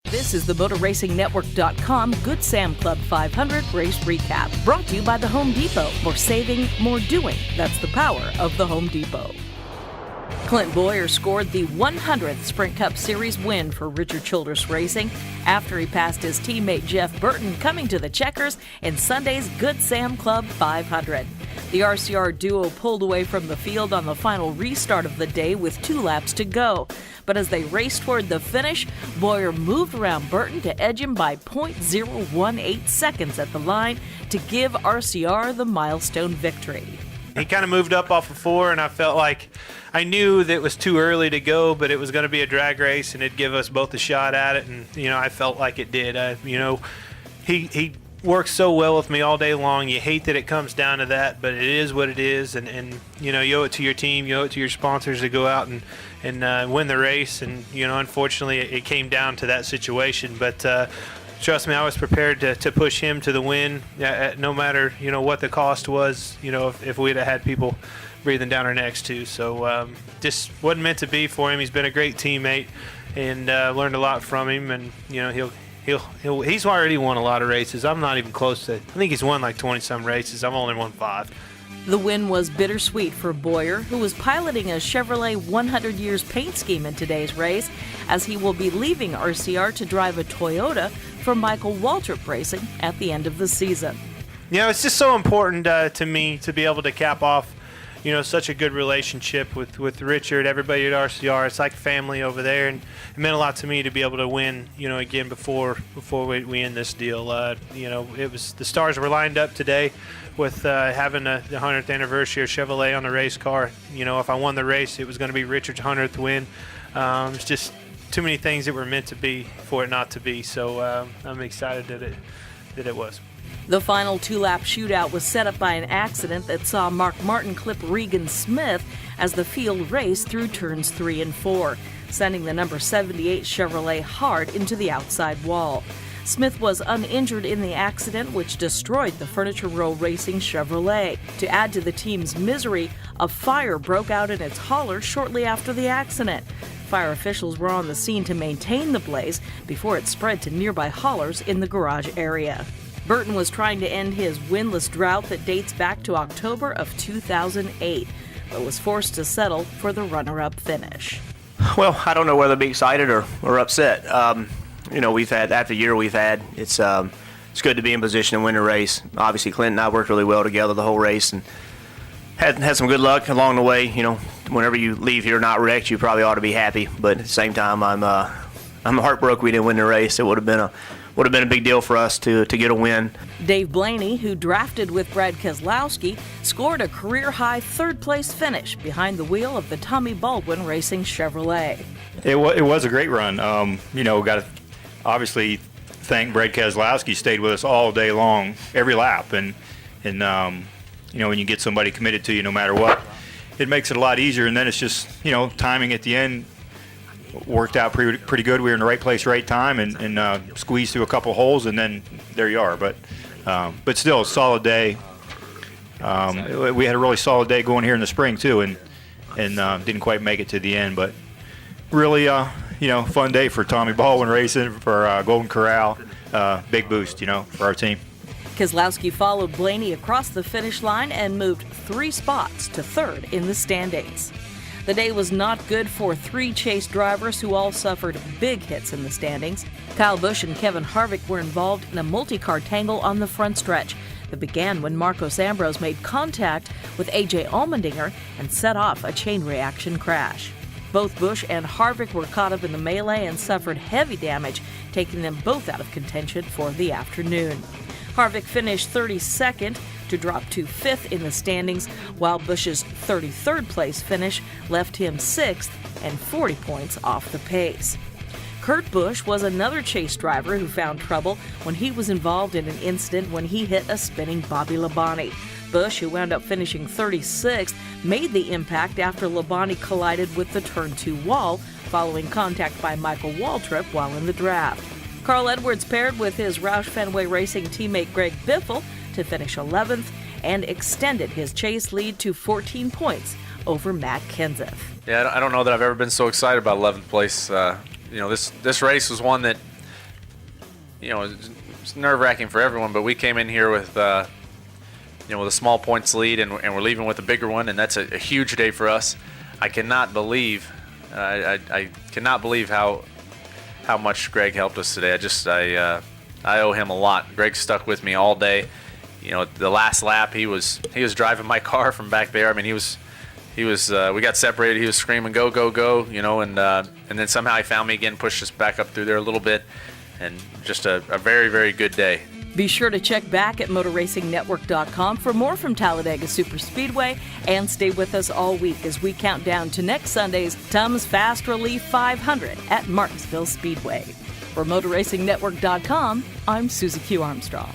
This is the MotorRacingNetwork.com Good Sam Club 500 race recap, brought to you by the Home Depot. More saving, more doing. That's the power of the Home Depot. Clint Bowyer scored the 100th Sprint Cup Series win for Richard Childress Racing after he passed his teammate Jeff Burton, coming to the checkers in Sunday's Good Sam Club 500. The RCR duo pulled away from the field on the final restart of the day with 2 laps to go. But as they raced toward the finish, Bowyer moved around Burton to edge him by .018 seconds at the line to give RCR the milestone victory. He kind of moved up off of 4, and I felt like I knew that it was too early to go, but it was going to be a drag race, and it'd give us both a shot at it, and, I felt like it did. He works so well with me all day long. You hate that it comes down to that, but it is what it is, and you owe it to your team, you owe it to your sponsors to go out and win the race, and, unfortunately it came down to that situation, but trust me, I was prepared to push him to the win, no matter, what the cost was, if we'd have had people breathing down our necks too. So just wasn't meant to be for him. He's been a great teammate, and learned a lot from him, and, he's already won a lot of races. I'm not even close to, I think he's won like 20-some races. I've only won 5. The win was bittersweet for Bowyer, who was piloting a Chevrolet 100 Years paint scheme in today's race, as he will be leaving RCR to drive a Toyota for Michael Waltrip Racing at the end of the season. It's just so important to me to be able to cap off, such a good relationship with Richard, everybody at RCR. It's like family over there, and it meant a lot to me to be able to win, again before we end this deal. It was, the stars were lined up today with having the 100th anniversary of Chevrolet on the race car. If I won the race, it was going to be Richard's 100th win. It's just too many things that were meant to be for it not to be. So I'm excited that it was. The final 2-lap shootout was set up by an accident that saw Mark Martin clip Regan Smith as the field raced through turns 3 and 4, sending the number 78 Chevrolet hard into the outside wall. Smith was uninjured in the accident, which destroyed the Furniture Row Racing Chevrolet. To add to the team's misery, a fire broke out in its hauler shortly after the accident. Fire officials were on the scene to maintain the blaze before it spread to nearby haulers in the garage area. Burton was trying to end his winless drought that dates back to October of 2008, but was forced to settle for the runner-up finish. Well, I don't know whether to be excited or upset. We've had, after the year we've had, it's good to be in position to win the race. Obviously, Clint and I worked really well together the whole race, and had some good luck along the way. Whenever you leave here not wrecked, you probably ought to be happy. But at the same time, I'm heartbroken we didn't win the race. It would have been a big deal for us to get a win. Dave Blaney, who drafted with Brad Keselowski, scored a career-high third-place finish behind the wheel of the Tommy Baldwin Racing Chevrolet. It was a great run. Got to obviously thank Brad Keselowski. Stayed with us all day long, every lap, and when you get somebody committed to you, no matter what, it makes it a lot easier. And then it's just timing at the end worked out pretty good. We were in the right place, right time, and squeezed through a couple holes, and then there you are. But still, a solid day. We had a really solid day going here in the spring too, and didn't quite make it to the end. But really, fun day for Tommy Baldwin Racing, for Golden Corral. Big boost, for our team. Keselowski followed Blaney across the finish line and moved 3 spots to 3rd in the standings. The day was not good for 3 chase drivers who all suffered big hits in the standings. Kyle Busch and Kevin Harvick were involved in a multi-car tangle on the front stretch that began when Marcos Ambrose made contact with A.J. Allmendinger and set off a chain reaction crash. Both Busch and Harvick were caught up in the melee and suffered heavy damage, taking them both out of contention for the afternoon. Harvick finished 32nd to drop to 5th in the standings, while Busch's 33rd place finish left him 6th and 40 points off the pace. Kurt Busch was another chase driver who found trouble when he was involved in an incident when he hit a spinning Bobby Labonte. Busch, who wound up finishing 36th, made the impact after Labonte collided with the turn 2 wall following contact by Michael Waltrip while in the draft. Carl Edwards paired with his Roush Fenway Racing teammate Greg Biffle to finish 11th and extended his chase lead to 14 points over Matt Kenseth. Yeah, I don't know that I've ever been so excited about 11th place. This race was one that it's nerve-wracking for everyone, but we came in here with, with a small points lead, and we're leaving with a bigger one, and that's a huge day for us. I cannot believe, I cannot believe how much Greg helped us today. I owe him a lot. Greg stuck with me all day. The last lap, he was driving my car from back there. I mean, he was. We got separated. He was screaming, "Go, go, go!" And then somehow he found me again, pushed us back up through there a little bit, and just a very, very good day. Be sure to check back at MotorRacingNetwork.com for more from Talladega Superspeedway, and stay with us all week as we count down to next Sunday's Tums Fast Relief 500 at Martinsville Speedway. For MotorRacingNetwork.com, I'm Susie Q. Armstrong.